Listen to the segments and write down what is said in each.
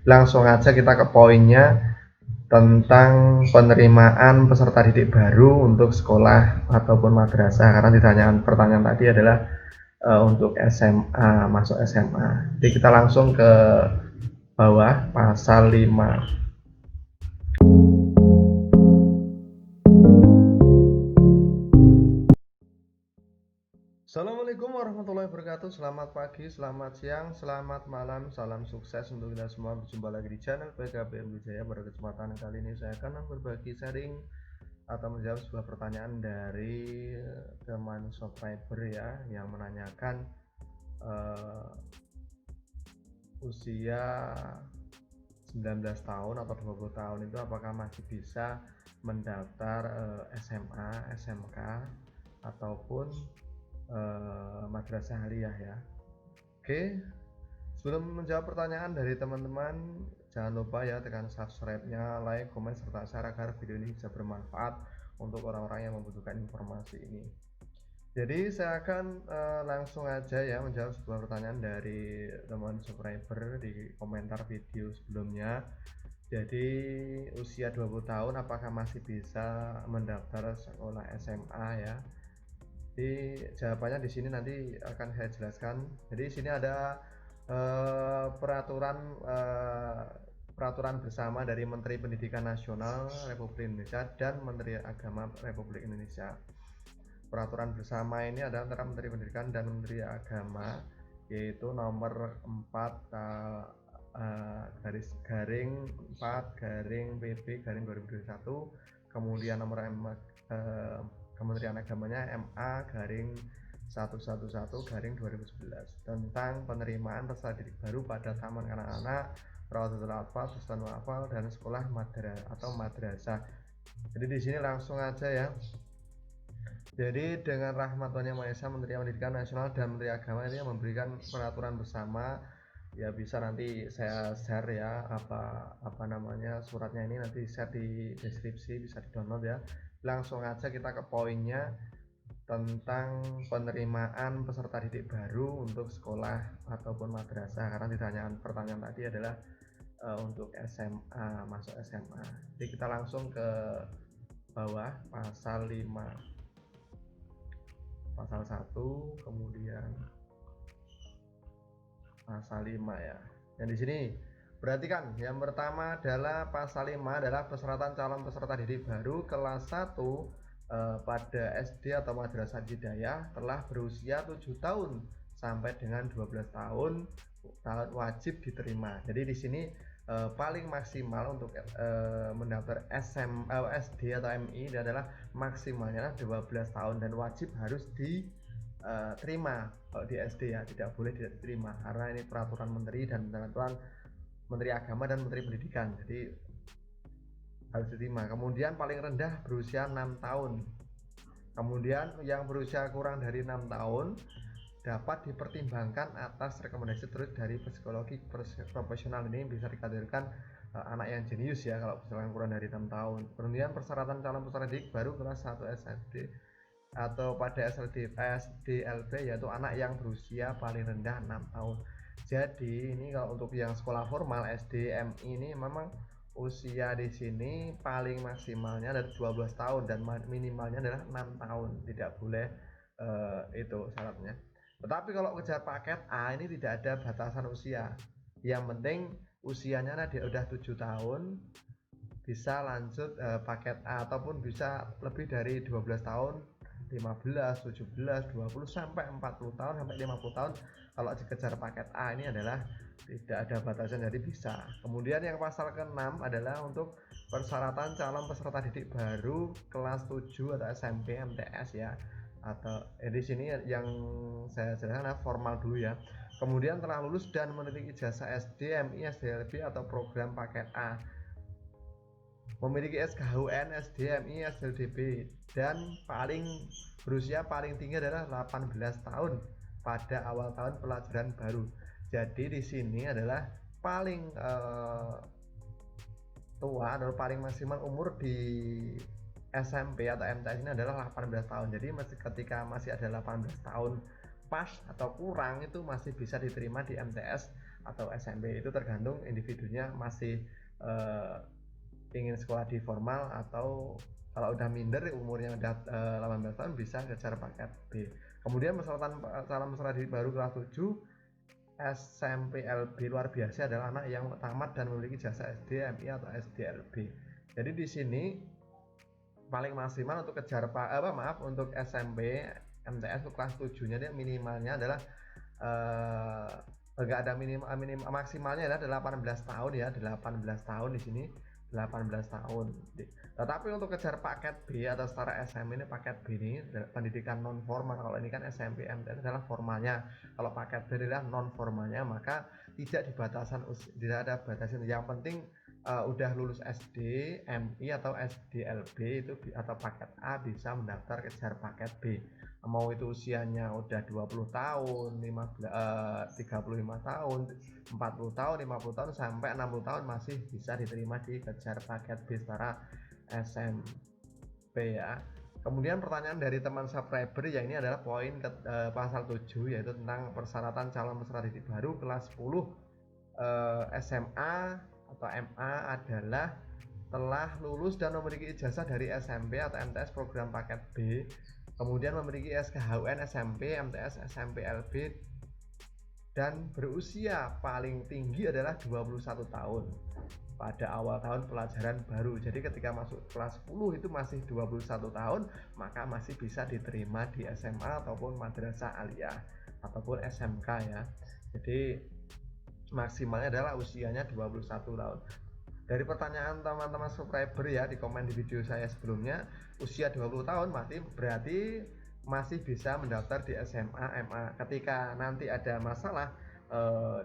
Langsung aja kita ke poinnya tentang penerimaan peserta didik baru untuk sekolah ataupun madrasah, karena pertanyaan tadi adalah untuk SMA, masuk SMA. Jadi kita langsung ke bawah, pasal 5. Assalamualaikum warahmatullahi wabarakatuh. Selamat pagi, selamat siang, selamat malam, salam sukses untuk kita semua. Berjumpa lagi di channel PKBM Wijaya. Pada kesempatan kali ini saya akan berbagi sharing atau menjawab sebuah pertanyaan dari teman subscriber ya, yang menanyakan usia 19 tahun atau 20 tahun itu apakah masih bisa mendaftar SMA, SMK ataupun madrasah aliyah ya. Oke, sebelum menjawab pertanyaan dari teman-teman, jangan lupa ya tekan subscribe-nya, like, komen, serta share agar video ini bisa bermanfaat untuk orang-orang yang membutuhkan informasi ini. Jadi saya akan langsung aja ya menjawab sebuah pertanyaan dari teman subscriber di komentar video sebelumnya. Jadi usia 20 tahun apakah masih bisa mendaftar sekolah SMA ya? Jadi jawabannya di sini nanti akan saya jelaskan. Jadi di sini ada peraturan bersama dari Menteri Pendidikan Nasional Republik Indonesia dan Menteri Agama Republik Indonesia. Peraturan bersama ini adalah antara Menteri Pendidikan dan Menteri Agama, yaitu nomor 4/4/PB/2021, kemudian nomor Kementerian Agamanya MA/111/2011 tentang penerimaan peserta didik baru pada taman kanak-kanak, Rawdatul Atfal, Bustanul Atfal, dan sekolah madrasah. Jadi di sini langsung aja ya. Jadi dengan rahmat Tuhan Yang Maha Esa, Menteri Pendidikan Nasional dan Menteri Agama ini memberikan peraturan bersama. Ya bisa nanti saya share ya apa namanya suratnya, ini nanti share di deskripsi, bisa di download ya. Langsung aja kita ke poinnya tentang penerimaan peserta didik baru untuk sekolah ataupun madrasah, karena pertanyaan tadi adalah untuk SMA, masuk SMA. Jadi kita langsung ke bawah, pasal 5, pasal 1, kemudian pasal 5 ya. Yang di sini perhatikan, yang pertama adalah pasal 5 adalah persyaratan calon peserta didik baru kelas 1 pada SD atau madrasah ibtidaiyah telah berusia 7 tahun sampai dengan 12 tahun wajib diterima. Jadi di sini paling maksimal untuk mendaftar SD atau MI adalah maksimalnya 12 tahun dan wajib harus diterima. Kalau di SD ya tidak boleh tidak diterima, karena ini peraturan menteri dan peraturan Menteri Agama dan Menteri Pendidikan, jadi harus diterima. Kemudian paling rendah berusia 6 tahun. Kemudian yang berusia kurang dari 6 tahun dapat dipertimbangkan atas rekomendasi terus dari psikologi profesional. Ini bisa dikategorikan anak yang jenius ya kalau misalkan kurang dari 6 tahun. Kemudian persyaratan calon peserta didik baru kelas 1 SD atau pada SDLB, yaitu anak yang berusia paling rendah 6 tahun. Jadi ini kalau untuk yang sekolah formal SD, MI ini memang usia di sini paling maksimalnya dari 12 tahun dan minimalnya adalah 6 tahun. Tidak boleh itu syaratnya. Tetapi kalau kejar paket A ini tidak ada batasan usia. Yang penting usianya udah 7 tahun bisa lanjut paket A, ataupun bisa lebih dari 12 tahun, 15, 17, 20 sampai 40 tahun sampai 50 tahun. Kalau dikejar paket A ini adalah tidak ada batasan, jadi bisa. Kemudian yang pasal ke-6 adalah untuk persyaratan calon peserta didik baru kelas 7 atau SMP MTS ya. Atau di sini yang saya jelaskan adalah formal dulu ya. Kemudian telah lulus dan memiliki ijazah SD, MI, SDLB atau program paket A, memiliki SKHUN, SDMI, SLDB, dan berusia paling tinggi adalah 18 tahun pada awal tahun pelajaran baru. Jadi di sini adalah paling tua atau paling maksimal umur di SMP atau MTS ini adalah 18 tahun. Jadi ketika masih ada 18 tahun pas atau kurang itu masih bisa diterima di MTS atau SMP, itu tergantung individunya masih ingin sekolah di formal atau kalau udah minder umurnya udah 18 tahun bisa kejar paket B. Kemudian persyaratan calon peserta didik baru kelas 7 SMPLB luar biasa adalah anak yang tamat dan memiliki jasa SD, MI atau SDLB. Jadi di sini paling maksimal untuk kejar untuk SMP MTS kelas 7-nya dia minimalnya adalah enggak ada minimal maksimalnya adalah 18 tahun ya, 18 tahun di sini 18 tahun. Tetapi untuk kejar paket B atau setara SM ini, paket B ini pendidikan non formal. Kalau ini kan SMP MTS adalah formalnya. Kalau paket B adalah non formalnya, maka tidak tidak ada batasan. Yang penting udah lulus SD, MI atau SDLB itu atau paket A bisa mendaftar kejar paket B. Mau itu usianya udah 20 tahun, 35 tahun, 40 tahun, 50 tahun sampai 60 tahun masih bisa diterima di kejar paket B setara SMP ya. Kemudian pertanyaan dari teman subscriber ya, ini adalah poin pasal 7 yaitu tentang persyaratan calon peserta didik baru kelas 10 SMA atau MA adalah telah lulus dan memiliki ijazah dari SMP atau MTS program paket B, kemudian memiliki SKHUN SMP, MTS, SMPLB dan berusia paling tinggi adalah 21 tahun pada awal tahun pelajaran baru. Jadi ketika masuk kelas 10 itu masih 21 tahun, maka masih bisa diterima di SMA ataupun madrasah aliyah ataupun SMK ya. Jadi maksimalnya adalah usianya 21 tahun. Dari pertanyaan teman-teman subscriber ya di komen di video saya sebelumnya, usia 20 tahun berarti masih bisa mendaftar di SMA MA. Ketika nanti ada masalah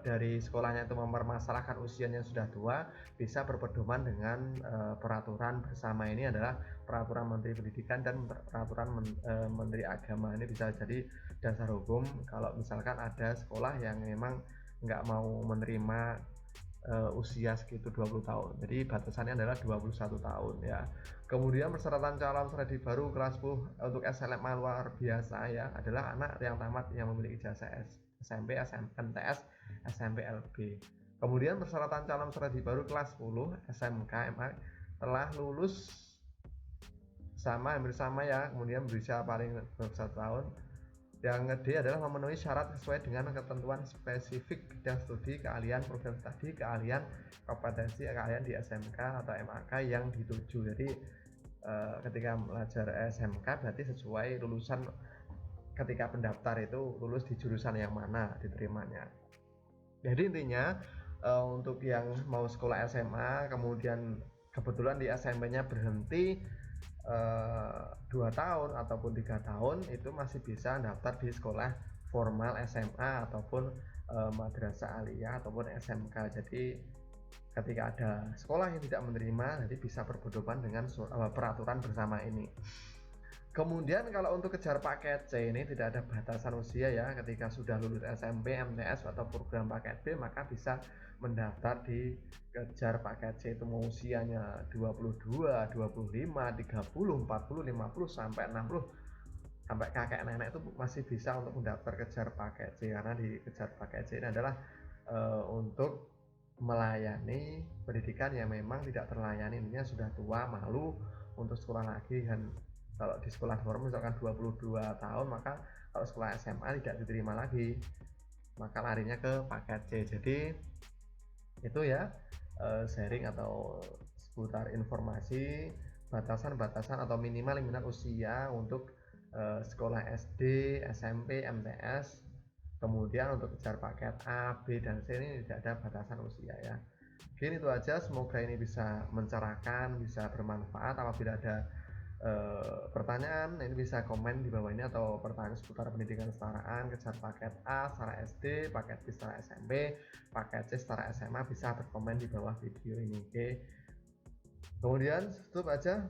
dari sekolahnya itu mempermasalahkan usianya sudah tua, bisa berpedoman dengan peraturan bersama. Ini adalah peraturan Menteri Pendidikan dan peraturan Menteri Agama. Ini bisa jadi dasar hukum kalau misalkan ada sekolah yang memang nggak mau menerima usia segitu 20 tahun. Jadi batasannya adalah 21 tahun ya. Kemudian persyaratan calon peserta didik baru kelas 10 untuk SMA luar biasa ya adalah anak yang tamat yang memiliki ijazah SMP, MTS, SMPLB. Kemudian persyaratan calon peserta didik baru kelas 10 SMK, MA telah lulus hampir sama ya, kemudian berusia paling 21 tahun. Yang D adalah memenuhi syarat sesuai dengan ketentuan spesifik bidang studi, keahlian, program studi, keahlian, kompetensi, keahlian di SMK atau MAK yang dituju. Jadi ketika belajar SMK berarti sesuai lulusan ketika pendaftar itu lulus di jurusan yang mana diterimanya. Jadi intinya untuk yang mau sekolah SMA kemudian kebetulan di SMP-nya berhenti 2 tahun ataupun 3 tahun itu masih bisa daftar di sekolah formal SMA ataupun madrasah aliyah ataupun SMK. Jadi ketika ada sekolah yang tidak menerima nanti bisa berpedoman dengan peraturan bersama ini. Kemudian kalau untuk kejar paket C ini tidak ada batasan usia ya. Ketika sudah lulus SMP, MTS atau program paket B maka bisa mendaftar di kejar paket C. Itu mau usianya 22, 25, 30, 40, 50 sampai 60 sampai kakek nenek itu masih bisa untuk mendaftar kejar paket C, karena di kejar paket C ini adalah untuk melayani pendidikan yang memang tidak terlayani, intinya sudah tua malu untuk sekolah lagi. Dan kalau di sekolah formal misalkan 22 tahun maka kalau sekolah SMA tidak diterima lagi, maka larinya ke paket C. Jadi itu ya sharing atau seputar informasi batasan-batasan atau minimal usia untuk sekolah SD, SMP, MTS. Kemudian untuk kejar paket A, B, dan C ini tidak ada batasan usia ya. Mungkin itu aja, semoga ini bisa mencerahkan, bisa bermanfaat. Apabila ada pertanyaan ini bisa komen di bawah ini, atau pertanyaan seputar pendidikan kesetaraan, kejar paket A setara SD, paket B setara SMP, paket C setara SMA bisa berkomen di bawah video ini. Oke. Kemudian tutup aja,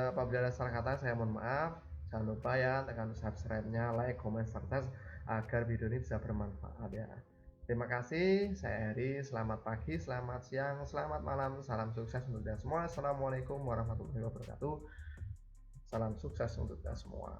apabila ada salah kata saya mohon maaf. Jangan lupa ya tekan subscribe-nya, like, comment, serta agar video ini bisa bermanfaat ya. Terima kasih, saya Heri. Selamat pagi, selamat siang, selamat malam. Salam sukses untuk kita semua. Assalamualaikum warahmatullahi wabarakatuh. Salam sukses untuk kita semua.